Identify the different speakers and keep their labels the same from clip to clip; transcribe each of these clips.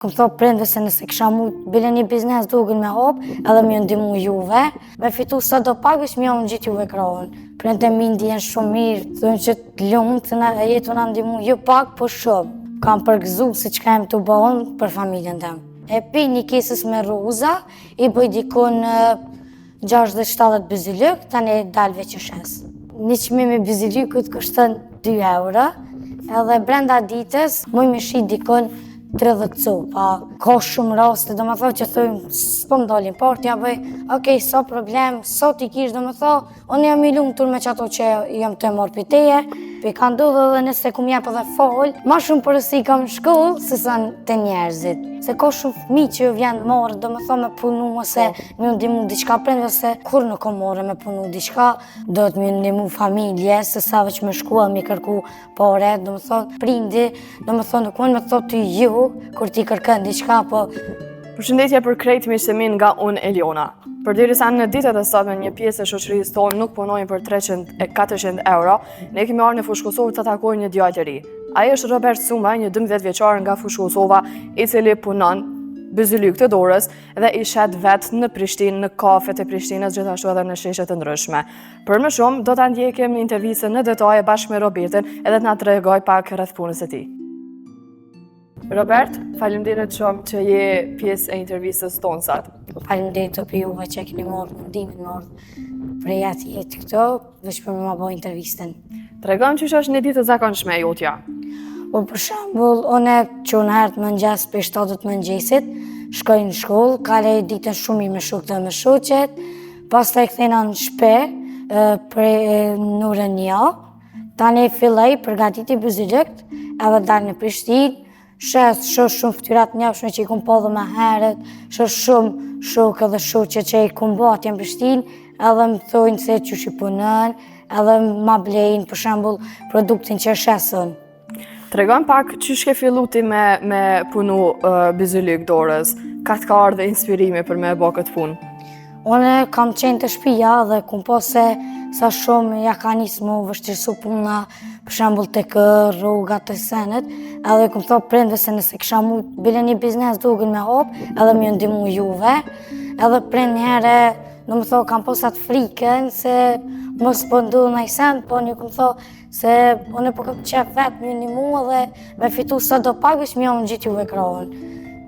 Speaker 1: Këmë thot prindve se nëse kisha mujt bile një biznes duken me hop, edhe më ndihmu juve, me fitu sa do pak veç më gjithë juve krahun. Prindve mi ndjen shumë mirë, thonë që të lumt se na jetu na ndihmu jo pak po shumë. Kam përgëzu se çka jem të bëhen për familjen tem. E pi një kesës me rruza, i bëj dikon 60-70 bizilyk, tani dalve që shes. Një çmim i bizilykut kushton 2 euro, edhe brenda ditës muj me shit dikon 30 copa. Ka shumë raste, do më thot që thujmë, s'po më dalin part, ja bëj, okej, sa problem, sot i kish, do më thot, unë jam i lumtur me qato që jam të marrë për teje, për ka ndodhë edhe nëse kum jep edhe fol, ma shumë përësi kam shkollë, se sa të njerëzit. Se ka shumë fëmi që vjen marrë, do më thot me punu, ose me ndihmu diçka prindve, se kur nuk kam marrë me punu diçka, do të me ndihmu familje, se sa veç me shkua, me kërku pare, do më thot, prindi, do më thot, nuk mund me thot të ju, kur ti kërkën diçka, po...
Speaker 2: Përshëndetje për krejt miqësimin nga unë Eliona. Përderisa në ditët e sotme një pjesë e shoqërisë tonë nuk punojnë për 300 e 400 euro, ne kemi ardhur në Fushë Kosovë të takojmë një djalë të ri. Ai është Robert Suma, një 12 vjeçar nga Fushë Kosova, i cili punon bizilyk të dorës dhe i shet vetë në Prishtinë, në kafet e Prishtinës, gjithashtu edhe në sheshe të ndryshme. Për më shumë, do ta ndjekim intervistën në detaje bashkë me Robertin edhe të na tregoj pak rreth punës së tij. Robert, faleminderit shumë që je pjesë e intervistës tonë sot.
Speaker 1: Faleminderit të për juve që keni marrë mundimin marrë prej ati jetë këto, veç për më bëj intervistën.
Speaker 2: Tregom që është një ditë e zakonshme e jotja.
Speaker 1: Po për shembull, une që unë herët mëngjes për 7 mëngjesit, shkoj në shkollë, kalej ditën shumë i me shokët dhe me shoqet, pastaj kthena në shtëpi për në orën 1, tani filloj përgatiti bizilykt, edhe dal në Prishtinë. Shoh shumë fytyrat njafshme që i kum pa dhe me herët, shoh shumë shokë dhe shoqe që i kum ba atje në Prishtinë, edhe më thojnë se qysh i punon, edhe ma blejnë për shembull produktin që shesën.
Speaker 2: Tregon pak qysh ke fillu ti me punu bizilyk dorës, ka të ka ardhe inspirimi për me e bë këtë punë?
Speaker 1: Unë kam qenë të shtëpia dhe kum pa se sa shumë ja ka nisë mu vështirësu puna, për shembull tek rrugat të senet, edhe kum thot prindve se nëse kisha mujt bile një biznes duken me hop, edhe më ndihmu juve, edhe prind një herë, do më thot kam posat frikën se mos po ndodh ndaj send, po një kum thot se unë po kam qef vetë më ndihmu edhe me fitu sa do pak veç më gjithë juve krahun.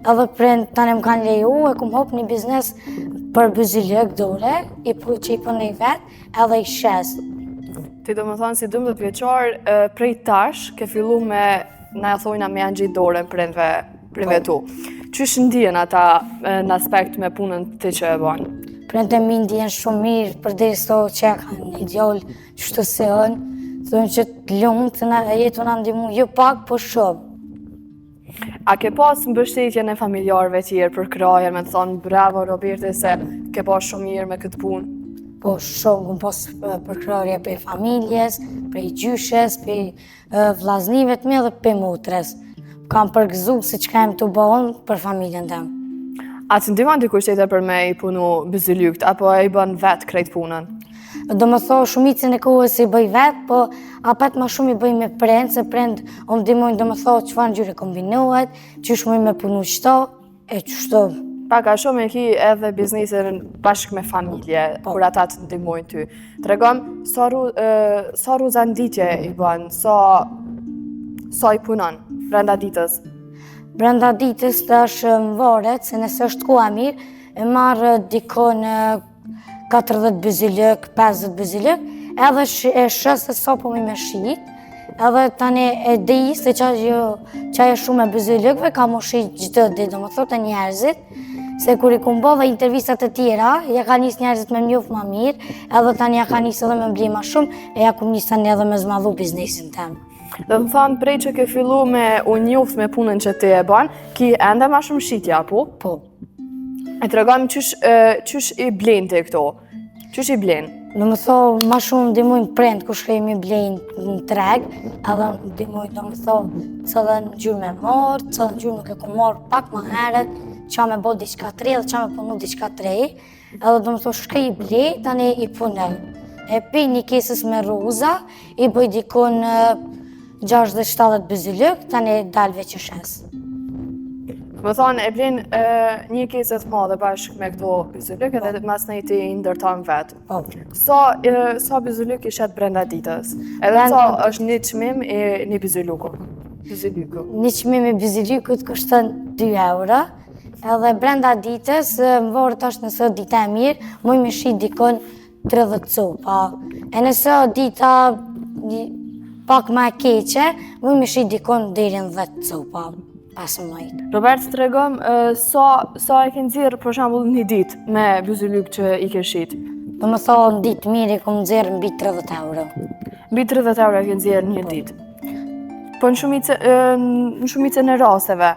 Speaker 1: Edhe prind tani më kanë leju, e kum hop një biznes për bizilyk dore, që i punoj vetë, edhe i shes.
Speaker 2: Ti do më thonë si 12 vjeçar, prej tash ke fillu me, na e thojna me janë gjitë dorën prindve tu. Qysh ndihen ata në aspekt me punën ti që e bën?
Speaker 1: Prindve mi ndjen shumë mirë, përderisa që e kanë një djalë qështu se unë, thonë që të lumt se na jetu na ndihmu jo pak po shumë.
Speaker 2: A ke pas mbështetjen e familjarëve tjerë për krajen, me të thonë bravo Roberti se ke pas shumë mirë me këtë punë?
Speaker 1: Po shumë, kum pas përkrarje për familjes, për gjyshes, për vllaznive të mi dhe për motres. Kam përgëzu se çka jem të bëhen për familjen tem.
Speaker 2: A të ndihmon dikush tjetër për me i punu bizilykt, apo e i bën vetë krejt punën?
Speaker 1: Do më thon shumicën e kohës i bëj vetë, po apet ma shumë i bëj me prind, se prind o më ndihmojnë, do më thon çfarë ngjyre kombinohet, qysh muj me punu qëto, e qështu.
Speaker 2: Pak a shumë e ki edhe biznesin bashkë me familje, kur ata të ndihmojnë ty. Tregom, sa ruzanditje i bën, sa i punon brenda ditës?
Speaker 1: Brenda ditës tash më varet, se nëse është koha mirë, e marrë dikon 40 bizilyk, 50 bizilyk, edhe e shes se sa po mi me shit, edhe tani e di se qaj e shumë e bizilykve, ka mu shit gjithë ditë, do më thotë njerëzit, se kur i kum bë dhe intervistat e tjera, ja ka njës njerëzit me mjoft ma mirë, edhe tani ja ka njës edhe me mbli ma shumë, e ja kum njës tani edhe me zmadhu biznesin tem.
Speaker 2: Dhe më thonë, prej që ke fillu me u njoft me punën që ti e ban, ki enda ma shumë shitja, po?
Speaker 1: Po.
Speaker 2: E të regojmë qysh i blen të këto? Qysh i blen?
Speaker 1: Në më thonë, ma shumë ndihmojnë prind ku shkojmë i blejnë në treg, edhe ndihmojnë, do më thonë, cëllën gjyrë me marë, cëllën gjyrë nuk e ku marë pak ma herët, qa me bo diçka të re dhe qa me punu diçka të re, edhe do më thonë, shkoj i blej, tani i punoj. E pi një kesës me rruza, i bëj dikon 60-70 bizilyk, tani dalve që shes.
Speaker 2: Më thonë, e blen një kesë të madhe bashkë me këto bizulyk edhe mas në i ti ndërton vetë.
Speaker 1: Po.
Speaker 2: Sa bizulyk i shet brenda ditës? Edhe sa është një çmim e një bizulyku?
Speaker 1: Një çmim i bizilykut kushton 2 euro. Edhe brenda ditës, më varet është nëse dita e mirë, muj me shi dikon 30 copa. E nëse dita pak më e keqe, muj me shi dikon deri në 10 copa. 15.
Speaker 2: Robert, tregom sa e ke nxjerr për shembull një ditë me bizulyk që i ke shit.
Speaker 1: Do më thonë ditë mirë i kom nxjerr mbi 30 euro.
Speaker 2: Mbi 30 euro e ke nxjerr një ditë. Po në shumicën e rasteve,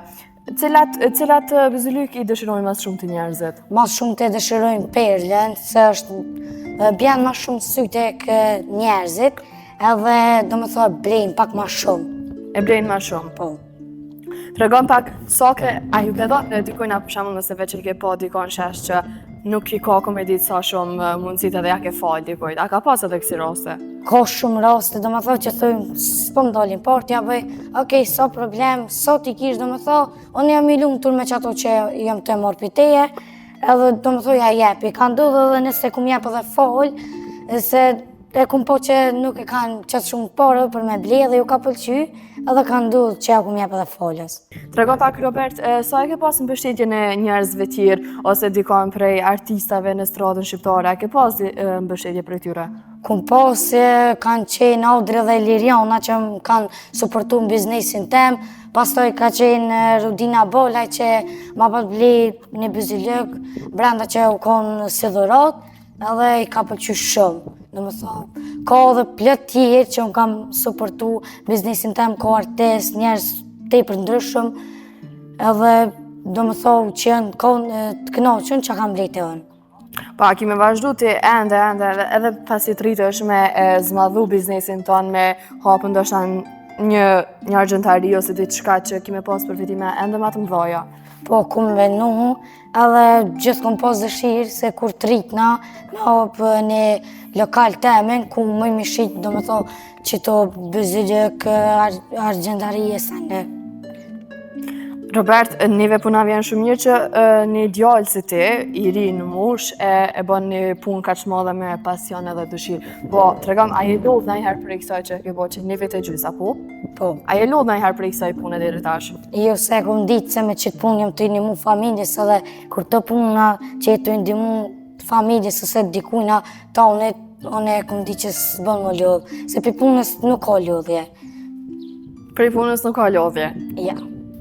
Speaker 2: cilat bizulyk i dëshirojnë mas shumë të njerëzit?
Speaker 1: Mas shumë të dëshirojnë perlen, se është bjen mas shumë sy tek njerëzit, edhe do më thonë blejnë pak mas shumë.
Speaker 2: E blejnë mas shumë?
Speaker 1: Po.
Speaker 2: Tregon pak, a ju ke dhënë dikujna për shembull nëse veç i ke pa dikon shesh që nuk i ka me ditë sa shumë mundësit edhe ja ke falë dikujt. A ka pas edhe kësi raste?
Speaker 1: Ka shumë raste, do më thonë që thujmë, s'po më dalin part, ja bëj, okej, sa problem, sa t'i kish, do më thonë, unë jam i lumtur me qato që jam të marrë piteje, edhe do më thonë ja jepi, ka ndodhë edhe nëse kum jep edhe falë, se e kum po që nuk e kanë qatë shumë parë për me ble dhe ju ka pëlqy, edhe ka ndodhë që ja kum jep edhe falës.
Speaker 2: Tregon pak, Robert, sa e ke pas në mbështetjen e njerëzve tjerë, ose dikon prej artistave në stradën shqiptare, a ke pas mbështetje prej tyre?
Speaker 1: Kum pas kanë qenë Audrey dhe Liriana që më kanë suportu në biznesin tem, pastaj ka qenë Rudina Bolaj që ma pat ble një bizulyk, brenda që u konë si dhurat, edhe i ka pëlqy shumë. Do më thonë, ka edhe plot tjerë që më kam suportu biznesin tem, ka artist, njerëz tepër ndryshëm, edhe do më thonë që janë të kënaqur që kam blejtë unë.
Speaker 2: Pa, kime vazhdu ti ende, edhe pasi të rritësh me zmadhu biznesin tonë, me hapë ndoshta një argjentari ose diçka që kime pas përfitime ende ma të mdhaja.
Speaker 1: Po, kum venu, edhe gjithë kom pas dëshirë se kur të rritna, me hapë një lokal temen, ku më mi shqit, do më thonë, që to bizulyk, argjentarije sa në.
Speaker 2: Robert, neve puna vjen shumë mirë që një djallë si ti, i ri në mush, e bën një punë kaq madhe me pasion edhe dëshirë. Po, tregom, a je lodh ndonjëherë për kësaj që ke bo që një vit e gjys, apo?
Speaker 1: Po.
Speaker 2: A je lodh ndonjëherë për kësaj pune deri tash?
Speaker 1: Jo, se kom ditë se me qëtë punë jam të i ndihmu familjes, edhe kur të puna që të i ndihmu familjes ose dikujna ta unë kom di që s'bën më lodh, se për punës nuk ka lodhje.
Speaker 2: Për punës nuk ka lodhje?
Speaker 1: Ja.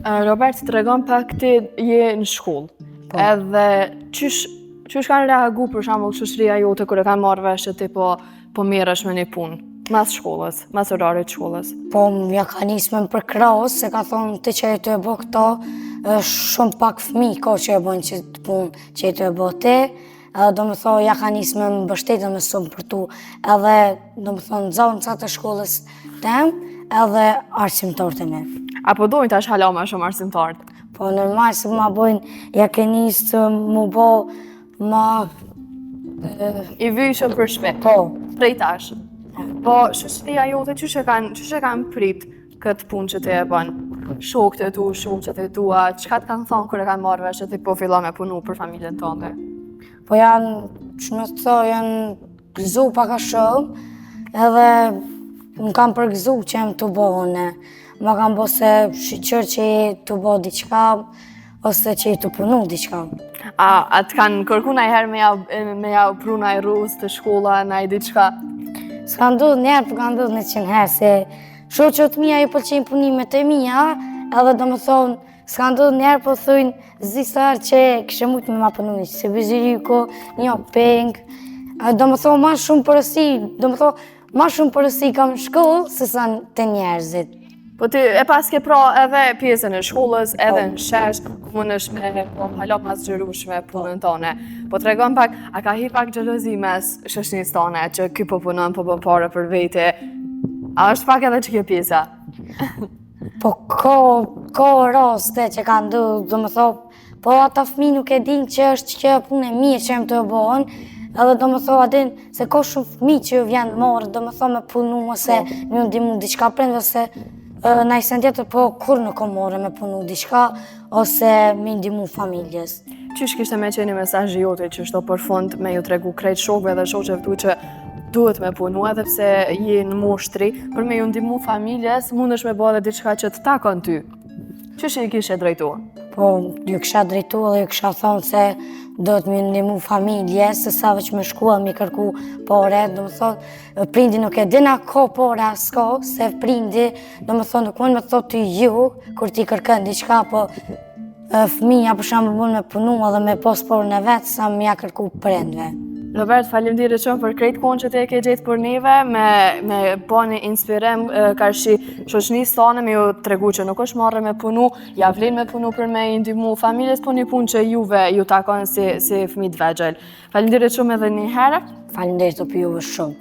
Speaker 2: Robert, tregon pak ti je në shkollë, edhe qysh kanë reagu për shembull shoqëria jote kur e kanë marrë vesh që ti po merresh me një punë, mas shkollës, mas orarit shkollës?
Speaker 1: Po, ja ka nisë me për krahas, se ka thonë ti që e të e bo këto, shumë pak fëmijë ka që e bojnë që të punë që e të e bo ti, do më thonë ja ka nisë me mbështetë me supportu, edhe do më thonë nxënësat të shkollës tem, edhe arsimtarët e me.
Speaker 2: Apo dojnë tash hala ma shumë arsimtarët?
Speaker 1: Po, normal se ma bojnë, ja ke nisë mu bo ma...
Speaker 2: I vyshëm për shpet?
Speaker 1: Po.
Speaker 2: Prej tash? Po, shoqëria jote qysh e kanë prit këtë punë që ti e bën? Shokët e tu, shoqet e tua, çka të kanë thonë kur e kanë marrë vesh që ti po fillon me punu për familjen tënde?
Speaker 1: Po janë, që më të thoj, janë gëzu paka shumë, edhe më kam përgëzu që jem të bohone. Ma kam bo se shqyqër që i të bo diqka, ose që i të punu diqka.
Speaker 2: A të kanë kërku najherë me ja pruna i rrus të shkolla, naj diqka?
Speaker 1: S'ka ndodhë njerë, për ka ndodhë 100 herë, se shoqët mija i pëlqejnë punimet e mija, edhe do më thonë, s'ka ndodhë njerë, po thujnë zisar që kështë mujtë me ma punu, se bizulyku, një peng, do më thonë ma shumë përësi, ma shumë përësi kam shkollë, se sa të njerëzit.
Speaker 2: Po ti e pas ke pra edhe pjesën e shkollës, edhe në shesh, ku mundesh me hala mas xherush me punën tone. Po tregon pak, a ka hi pak xhelozi mes shoqënisë tone, që ky po punon, po bën parë për vete. A është pak edhe që kjo pjesa?
Speaker 1: Po ka raste që ka ndodhur, do më thonë, po ata fëmijë nuk e din që është kjo punë e mirë që jem të bëhen, edhe do më thonë adin se ka shumë fëmijë që vjen marrë, do më thonë me punu ose me ndihmu diçka prindve se në sen tjetër, po kur nuk o more me punu diçka, ose me ndihmu familjes.
Speaker 2: Qysh kishte me qeni mesazhi jote që shto për fund me ju tregu krejt shokëve dhe shoqeve tu që duhet me punu edhe pse je në moshtri, për me ju ndihmu familjes, mundesh me bëhe dhe diçka që të takon ty. Qysh i kishe drejtu?
Speaker 1: Po, ju kisha drejtu dhe ju kisha thonë se do të më ndihmu familjes, se sa veç me shkua mi kërku pore, do më thonë, prindi nuk e dina ko pore s'ka, se prindi, do më thonë, nuk mund me thotë ty ju, kur ti kërkën diçka, po fëmija për shembull mund me punu edhe me pos porën e vetë, sa më ja kërku prindve.
Speaker 2: Robert, faleminderit shumë për krejt kohën që te ke gjetë për neve, me po një inspirim karshi shoqënisë tonë, me ju tregu që nuk është marrë me punu, ja vlen me punu për me i ndihmu familjes, po një punë që juve ju takon si fëmijë të vegjël. Faleminderit shumë edhe një herë.
Speaker 1: Faleminderit për juve shumë.